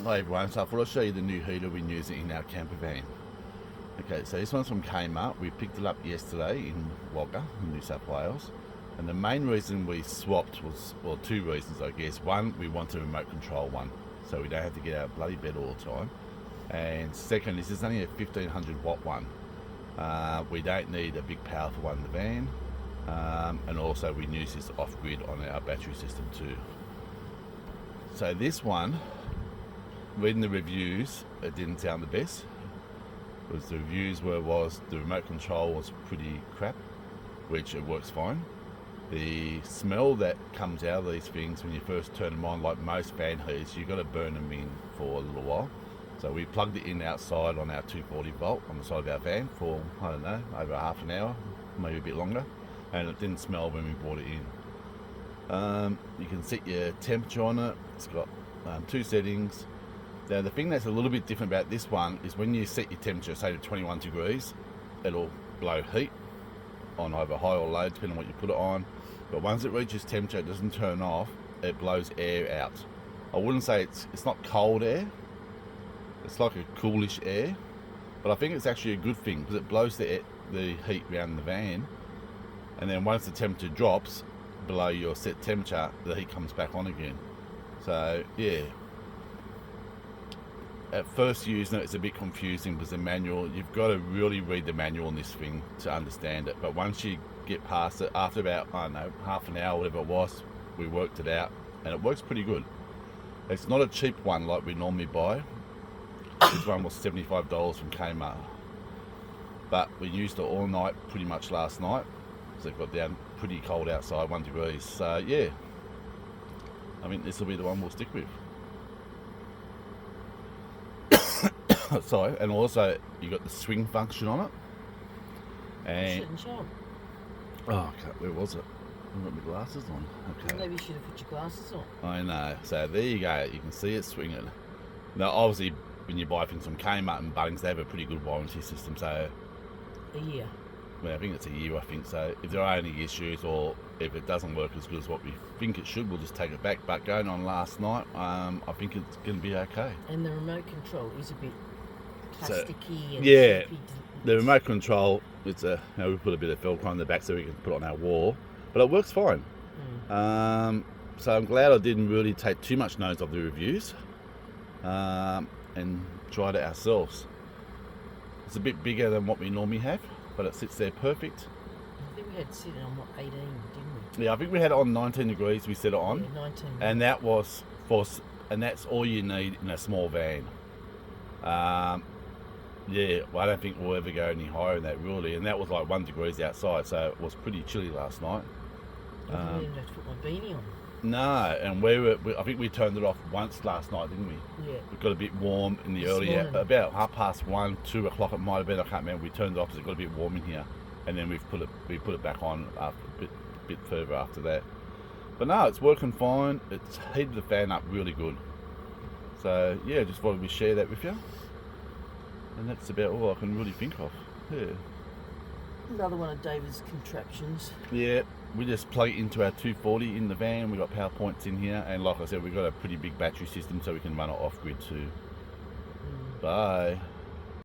Hi everyone, so I thought I'd show you the new heater we're using in our camper van. Okay, so this one's from Kmart. We picked it up yesterday in Wagga, in New South Wales. And the main reason we swapped was, well, two reasons I guess. One, we want a remote control one, so we don't have to get out of bloody bed all the time. And second, this is only a 1500 watt one. We don't need a big powerful one in the van. And also we use this off-grid on our battery system too. So this one, reading the reviews, it didn't sound the best. Because the reviews was the remote control was pretty crap, which it works fine. The smell that comes out of these things when you first turn them on, like most fan heaters, you've got to burn them in for a little while. So we plugged it in outside on our 240 volt on the side of our van for, I don't know, over half an hour, maybe a bit longer, and it didn't smell when we brought it in. You can set your temperature on it. It's got two settings. Now the thing that's a little bit different about this one is when you set your temperature, say to 21 degrees, it'll blow heat on either high or low, depending on what you put it on. But once it reaches temperature, it doesn't turn off, it blows air out. I wouldn't say it's not cold air, it's like a coolish air, but I think it's actually a good thing because it blows the heat around the van, and then once the temperature drops below your set temperature, the heat comes back on again. So yeah, at first using it, it's a bit confusing because the manual, you've got to really read the manual on this thing to understand it. But once you get past it, after about, I don't know, half an hour, whatever it was, we worked it out and it works pretty good. It's not a cheap one like we normally buy. This one was $75 from Kmart. But we used it all night pretty much last night. So it got down pretty cold outside, 1 degree. So yeah, I think this will be the one we'll stick with. Sorry, and also you got the swing function on it. And oh, where was it? I've got my glasses on. Okay. Maybe you should have put your glasses on. I know. So there you go. You can see it swinging. Now, obviously, when you buy things from Kmart and Bunnings, they have a pretty good warranty system. So A year. well, I think it's a year. I think so. If there are any issues or if it doesn't work as good as what we think it should, we'll just take it back. But going on last night, I think it's going to be okay. And the remote control is a bit plasticky. And yeah, soapy. the remote control, it's a, you know, we put a bit of Velcro on the back so we can put it on our wall, but it works fine. So I'm glad I didn't really take too much notes of the reviews and tried it ourselves. It's a bit bigger than what we normally have, but it sits there perfect. I think we had set it on 18, didn't we? Yeah, I think we had it on 19 degrees. We set it on, Yeah, 19. and that was and that's all you need in a small van. Yeah, well, I don't think we'll ever go any higher than that really, and that was like 1 degrees outside, so it was pretty chilly last night. I didn't have to put my beanie on. No, and I think we turned it off once last night, didn't we? Yeah. It got a bit warm in the This early, morning. about 1:30, 2 o'clock it might have been. I can't remember. We turned it off because it got a bit warm in here, and then we put it back on after a bit further after that. But no, it's working fine. It's heated the fan up really good. So yeah, just wanted to share that with you, and that's about all I can really think of. Yeah. Another one of David's contraptions. Yeah, we just plug it into our 240 in the van. We got power points in here, and like I said, we've got a pretty big battery system so we can run it off grid too. Bye.